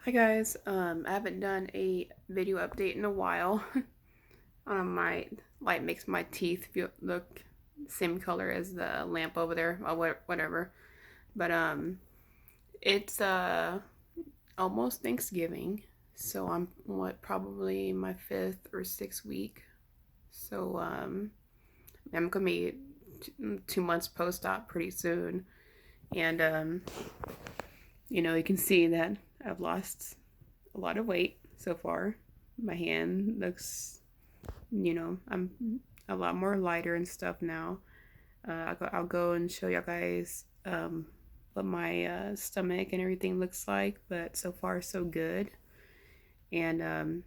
Hi guys, I haven't done a video update in a while. My light makes my teeth look same color as the lamp over there, or whatever. But it's almost Thanksgiving, so I'm probably my fifth or sixth week. So I'm gonna be 2 months post-op pretty soon, and you can see that I've lost a lot of weight so far. My hand looks, I'm a lot more lighter and stuff now. I'll go and show you guys what my stomach and everything looks like, but so far so good. And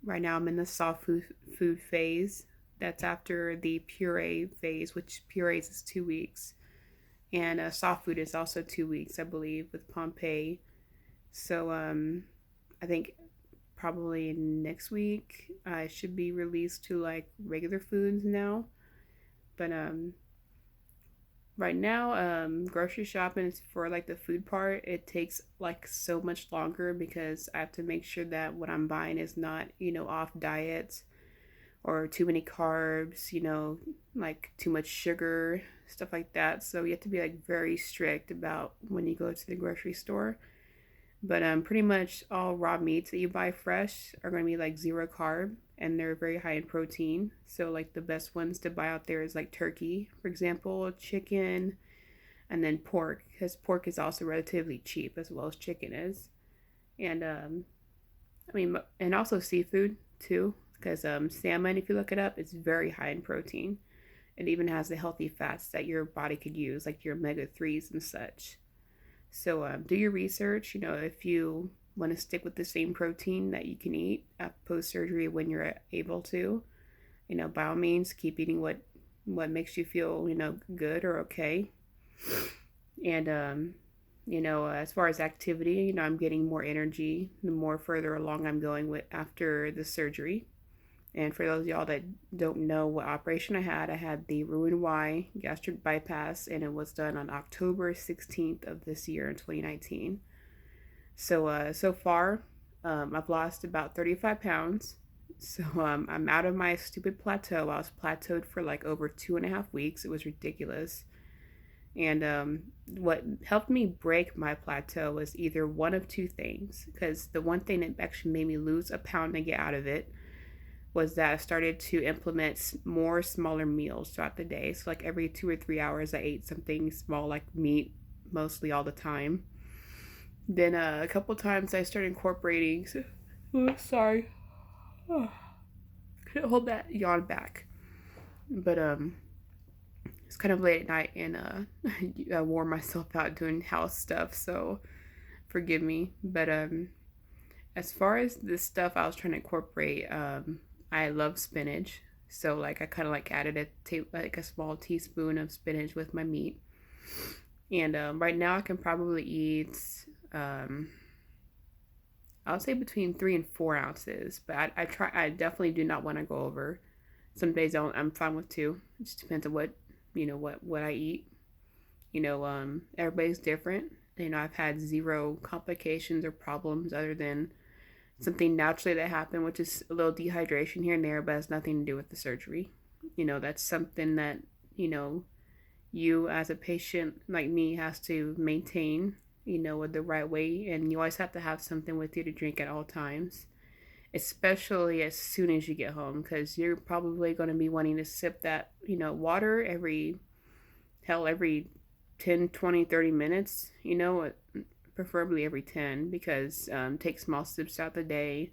right now I'm in the soft food phase. That's after the puree phase, which purees is 2 weeks. And soft food is also 2 weeks, I believe, with Pompeii. So I think probably next week I should be released to like regular foods now. But right now, grocery shopping is for like the food part. It takes like so much longer because I have to make sure that what I'm buying is not, off diets or too many carbs, like too much sugar, stuff like that. So you have to be like very strict about when you go to the grocery store. But pretty much all raw meats that you buy fresh are going to be like zero carb and they're very high in protein. So like the best ones to buy out there is like turkey, for example, chicken, and then pork, because pork is also relatively cheap as well as chicken is. And and also seafood too, because salmon, if you look it up, it's very high in protein. It even has the healthy fats that your body could use, like your omega 3s and such. So do your research. If you want to stick with the same protein that you can eat post surgery when you're able to, by all means, keep eating what makes you feel good or okay. And as far as activity, I'm getting more energy the more further along I'm going with after the surgery. And for those of y'all that don't know what operation I had the Roux-en-Y gastric bypass, and it was done on October 16th of this year in 2019. So so far, I've lost about 35 pounds. So I'm out of my stupid plateau. I was plateaued for like over 2.5 weeks. It was ridiculous. And what helped me break my plateau was either one of two things. Because the one thing that actually made me lose a pound and get out of it was that I started to implement more smaller meals throughout the day. So like every 2 or 3 hours, I ate something small like meat, mostly all the time. Then a couple times I started incorporating. Oh, sorry, oh, couldn't hold that yawn back. But it's kind of late at night, and I wore myself out doing house stuff. So forgive me. But as far as the stuff I was trying to incorporate, I love spinach. So like I kind of like added like a small teaspoon of spinach with my meat. And right now I can probably eat um, I would say between 3 and 4 ounces, but I definitely do not want to go over. Some days I'm fine with two. It just depends on what I eat. Everybody's different. I've had zero complications or problems other than something naturally that happened, which is a little dehydration here and there, but has nothing to do with the surgery. That's something that, you know, you as a patient like me has to maintain, with the right way. And you always have to have something with you to drink at all times, especially as soon as you get home, because you're probably going to be wanting to sip that, water every 10, 20, 30 minutes, preferably every 10, because take small sips throughout the day.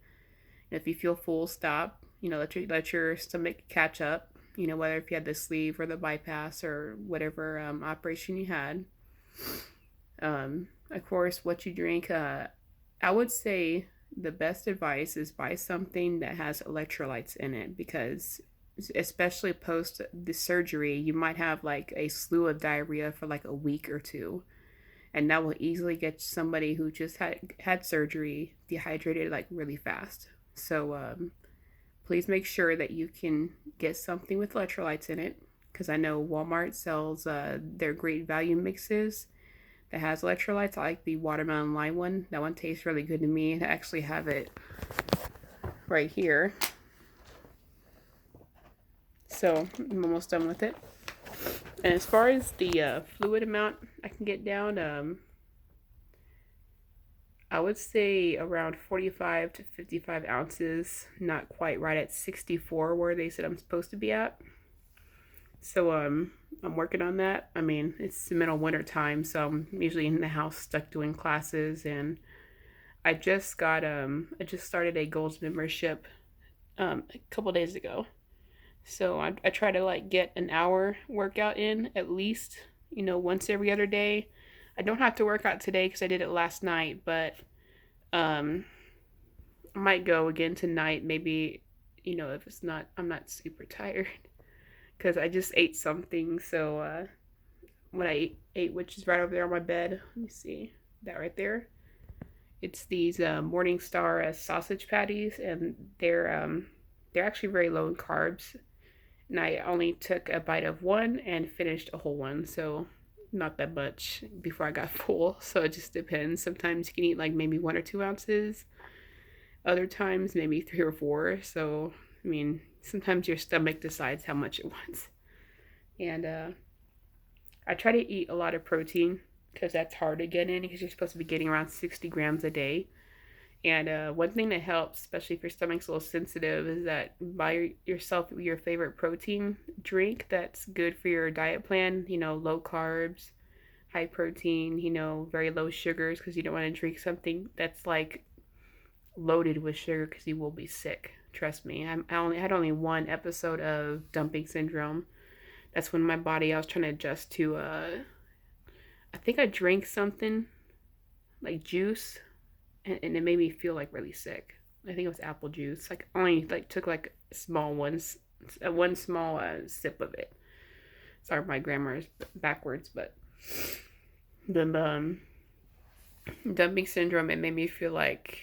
If you feel full, stop. Let your stomach catch up. Whether if you had the sleeve or the bypass or whatever operation you had. Of course, what you drink. I would say the best advice is buy something that has electrolytes in it, because especially post the surgery, you might have like a slew of diarrhea for like a week or two, and that will easily get somebody who just had surgery dehydrated like really fast. So please make sure that you can get something with electrolytes in it, because I know Walmart sells their great value mixes. that has electrolytes. I like the watermelon lime one. That one tastes really good to me. And I actually have it right here. So I'm almost done with it. And as far as the fluid amount I can get down, I would say around 45 to 55 ounces. Not quite right at 64 where they said I'm supposed to be at. So I'm working on that. I mean, it's the middle of winter time, so I'm usually in the house stuck doing classes, and I just started a Gold's membership a couple days ago. So I try to like get an hour workout in at least, once every other day. I don't have to work out today because I did it last night, but I might go again tonight. Maybe, if it's not, I'm not super tired because I just ate something. So what I ate, which is right over there on my bed. Let me see that right there. It's these Morningstar sausage patties, and they're actually very low in carbs. And I only took a bite of one and finished a whole one, so not that much before I got full. So it just depends. Sometimes you can eat like maybe 1 or 2 ounces. Other times maybe 3 or 4. So I mean, sometimes your stomach decides how much it wants. And I try to eat a lot of protein because that's hard to get in because you're supposed to be getting around 60 grams a day. And one thing that helps, especially if your stomach's a little sensitive, is that buy yourself your favorite protein drink that's good for your diet plan. Low carbs, high protein, very low sugars, because you don't want to drink something that's like loaded with sugar because you will be sick. Trust me. I had only one episode of dumping syndrome. That's when my body, I was trying to adjust to, I think I drank something like juice, and it made me feel like really sick. I think it was apple juice. Like only like took like one small sip of it. Sorry, my grammar is backwards, but the dumping syndrome, it made me feel like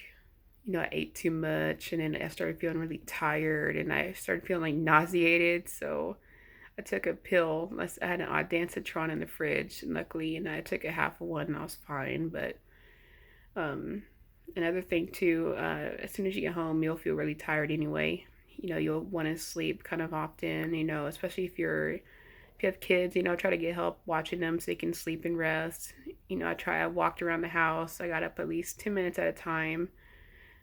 I ate too much, and then I started feeling really tired, and I started feeling like nauseated. So I took a pill. I had an ondansetron in the fridge, luckily, and I took a half of one, and I was fine. But another thing too, as soon as you get home, you'll feel really tired anyway. You'll want to sleep kind of often. Especially if you have kids. Try to get help watching them so they can sleep and rest. I walked around the house. I got up at least 10 minutes at a time,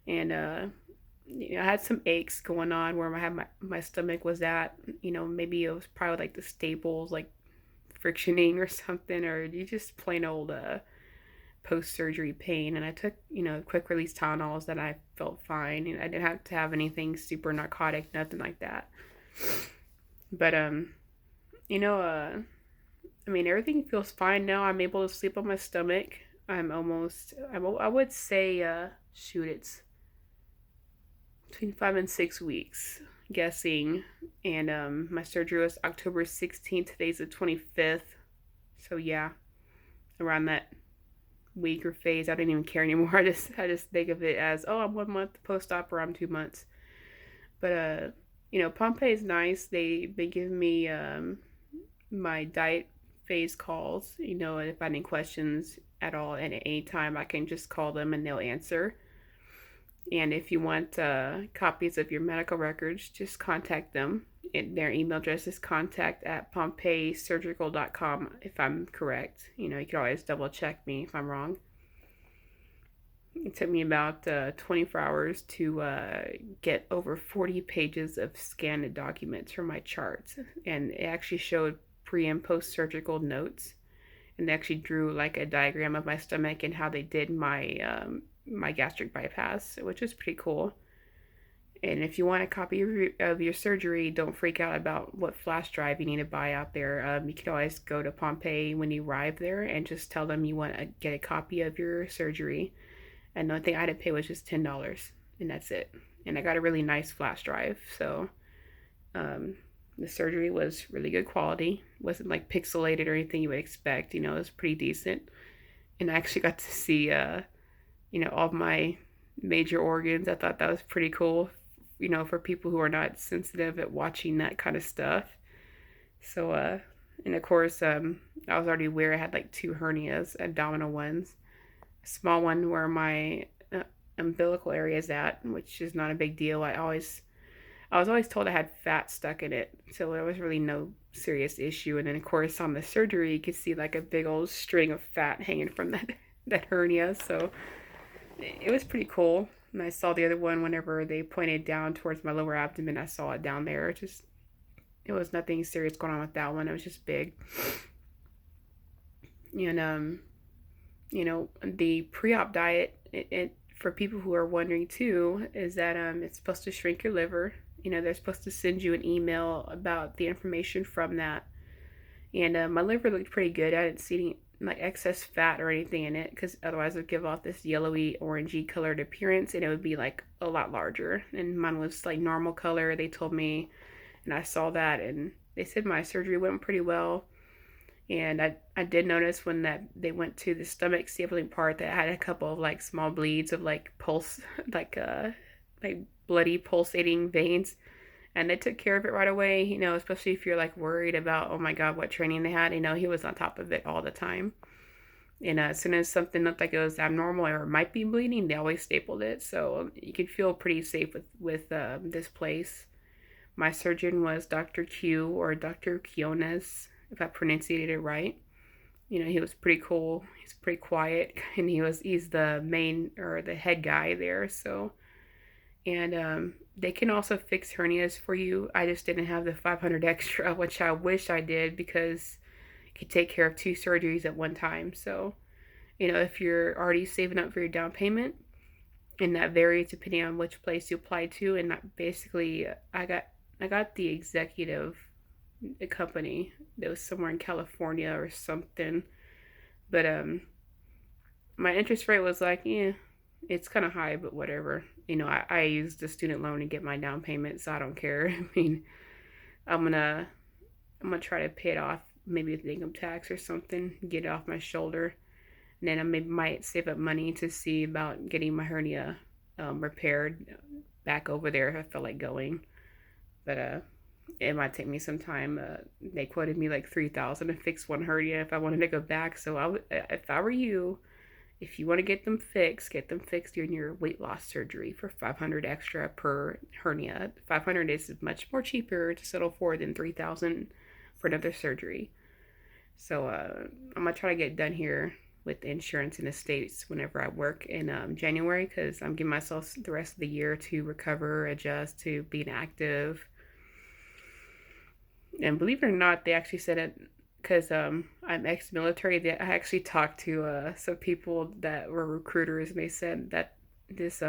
and I had some aches going on where my stomach was at. Maybe it was probably like the staples, like frictioning or something, or you just plain old post-surgery pain. And I took quick release Tylenols, that I felt fine. I didn't have to have anything super narcotic, nothing like that. But I mean, everything feels fine now. I'm able to sleep on my stomach. I would say it's between 5 and 6 weeks, guessing. And my surgery was October 16th. Today's the 25th. So yeah, around that week or phase, I don't even care anymore. I just think of it as, oh, I'm 1 month post-op, or I'm 2 months. But Pompeii is nice. They give me my diet phase calls. If I have any questions at all, and at any time, I can just call them and they'll answer. And if you want copies of your medical records, just contact them. Their email address is contact@pompeisurgical.com, if I'm correct. You can always double check me if I'm wrong. It took me about 24 hours to get over 40 pages of scanned documents for my charts. And it actually showed pre and post surgical notes. And they actually drew like a diagram of my stomach and how they did my my gastric bypass, which is pretty cool. And if you want a copy of your surgery, don't freak out about what flash drive you need to buy out there. You can always go to Pompeii when you arrive there and just tell them you want to get a copy of your surgery. And the only thing I had to pay was just $10, and that's it. And I got a really nice flash drive, so the surgery was really good quality. It wasn't like pixelated or anything you would expect. It was pretty decent. And I actually got to see all of my major organs. I thought that was pretty cool, for people who are not sensitive at watching that kind of stuff. So And of course, I was already aware I had like two hernias, abdominal ones. A small one where my umbilical area is at, which is not a big deal. I was always told I had fat stuck in it, so there was really no serious issue. And then of course on the surgery, you could see like a big old string of fat hanging from that hernia. So it was pretty cool. And I saw the other one whenever they pointed down towards my lower abdomen. I saw it down there. It was nothing serious going on with that one. It was just big. And the pre-op diet, it for people who are wondering too, is that it's supposed to shrink your liver. They're supposed to send you an email about the information from that. And my liver looked pretty good. I didn't see any like excess fat or anything in it, because otherwise it would give off this yellowy orangey colored appearance, and it would be like a lot larger. And mine was like normal color, they told me, and I saw that, and they said my surgery went pretty well. And I did notice when that they went to the stomach stapling part that I had a couple of like small bleeds of like pulse, like bloody pulsating veins, and they took care of it right away. Especially if you're like worried about, oh my God, what training they had. He was on top of it all the time. And as soon as something looked like it was abnormal or might be bleeding, they always stapled it. So you could feel pretty safe with this place. My surgeon was Dr. Q, or Dr. Quiones, if I pronunciated it right. He was pretty cool. He's pretty quiet, and he's the main or the head guy there. So, and they can also fix hernias for you. I just didn't have the 500 extra, which I wish I did, because it could take care of two surgeries at one time. So, if you're already saving up for your down payment, and that varies depending on which place you apply to, and basically I got the executive company that was somewhere in California or something. But my interest rate was like, yeah, it's kind of high, but whatever. I used the student loan to get my down payment, so I don't care. I mean, I'm gonna try to pay it off, maybe with income tax or something, get it off my shoulder, and then I might save up money to see about getting my hernia repaired back over there if I feel like going. But it might take me some time. They quoted me like $3,000 to fix one hernia if I wanted to go back. So if I were you, if you want to get them fixed during your weight loss surgery for $500 extra per hernia. $500 is much more cheaper to settle for than $3,000 for another surgery. So I'm gonna try to get it done here with insurance in the States whenever I work in January, because I'm giving myself the rest of the year to recover, adjust to being active. And believe it or not, they actually said it, because I'm ex-military. I actually talked to some people that were recruiters, and they said that this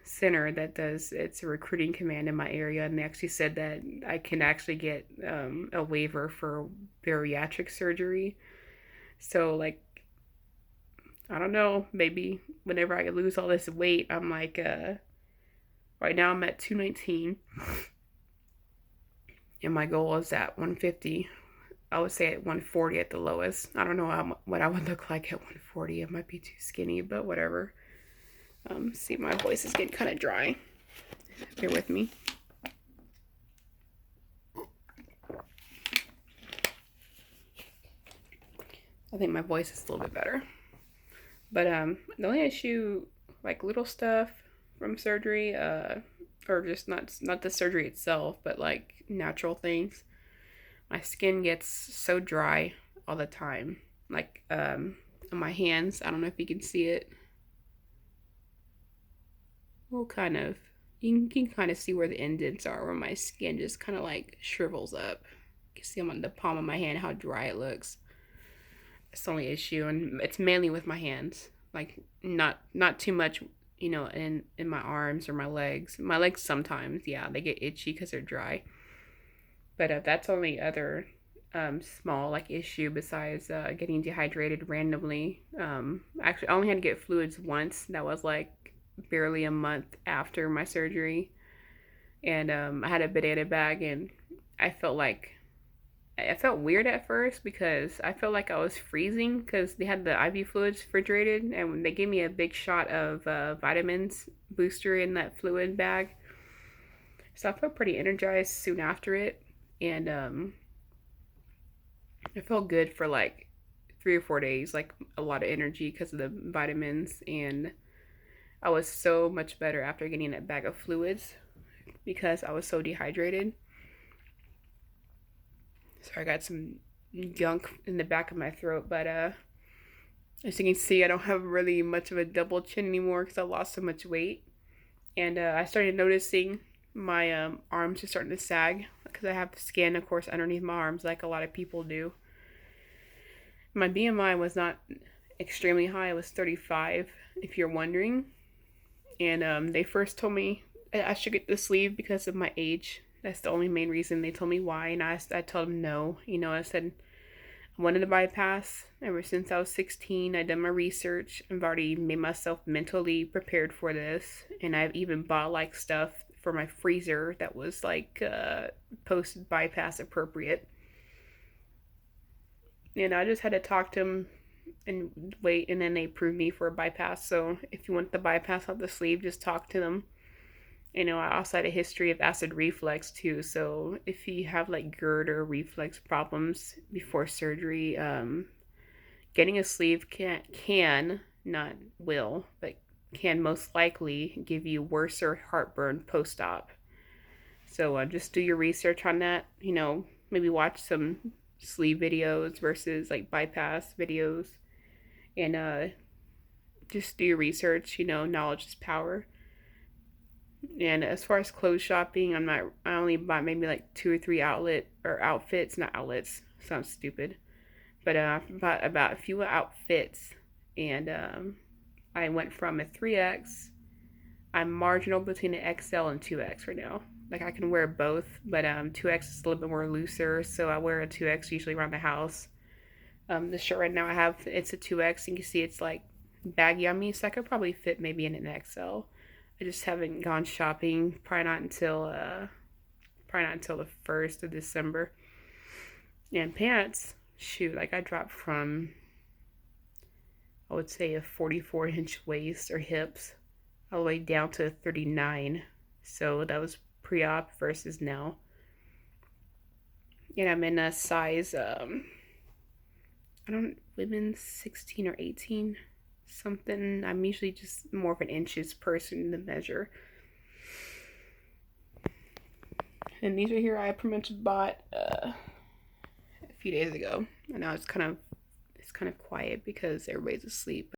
center that it's a recruiting command in my area, and they actually said that I can actually get a waiver for bariatric surgery. So like, I don't know, maybe whenever I lose all this weight, I'm like, right now I'm at 219, and my goal is at 150. I would say at 140 at the lowest. I don't know what I would look like at 140. It might be too skinny, but whatever. See, my voice is getting kind of dry. Bear with me. I think my voice is a little bit better. But the only issue, like little stuff from surgery, or just not the surgery itself, but like natural things. My skin gets so dry all the time. Like on my hands, I don't know if you can see it. Well, kind of. You can kind of see where the indents are, where my skin just kind of like shrivels up. You can see on the palm of my hand how dry it looks. It's the only issue, and it's mainly with my hands. Like not too much, in my arms or my legs. My legs sometimes, yeah, they get itchy because they're dry. But that's only other small like issue besides getting dehydrated randomly. Actually, I only had to get fluids once. That was like barely a month after my surgery, and I had a banana bag, and I felt weird at first because I felt like I was freezing because they had the IV fluids refrigerated, and they gave me a big shot of vitamins booster in that fluid bag. So I felt pretty energized soon after it, and I felt good for like 3 or 4 days, like a lot of energy because of the vitamins, and I was so much better after getting that bag of fluids because I was so dehydrated. So I got some gunk in the back of my throat, but as you can see, I don't have really much of a double chin anymore because I lost so much weight, and I started noticing my arms are starting to sag because I have skin, of course, underneath my arms, like a lot of people do. My BMI was not extremely high; it was 35, if you're wondering. And they first told me I should get the sleeve because of my age. That's the only main reason. They told me why, and I told them no. I said I wanted to bypass ever since I was 16. I've done my research. I've already made myself mentally prepared for this, and I've even bought like stuff for my freezer that was like post bypass appropriate. And I just had to talk to them and wait, and then they approved me for a bypass. So if you want the bypass off the sleeve, just talk to them. I also had a history of acid reflux too. So if you have like GERD or reflux problems before surgery, getting a sleeve can not will, but can most likely give you worse or heartburn post op. So just do your research on that. Maybe watch some sleeve videos versus like bypass videos, and just do your research. Knowledge is power. And as far as clothes shopping, I only bought maybe like 2 or 3 outfits, not outlets. Sounds stupid. But I bought about a few outfits, and I went from a 3X. I'm marginal between an XL and 2X right now. Like I can wear both, but 2X is a little bit more looser, so I wear a 2X usually around the house. The shirt right now I have, it's a 2X. You can see it's like baggy on me, so I could probably fit maybe in an XL. I just haven't gone shopping. Probably not until the 1st of December. And pants, shoot, like I dropped from, I would say, a 44-inch waist or hips all the way down to 39. So that was pre-op versus now. And I'm in a size I don't, women's 16 or 18 something. I'm usually just more of an inches person to measure. And these are here I pretty much bought a few days ago. And now it's kind of quiet because everybody's asleep.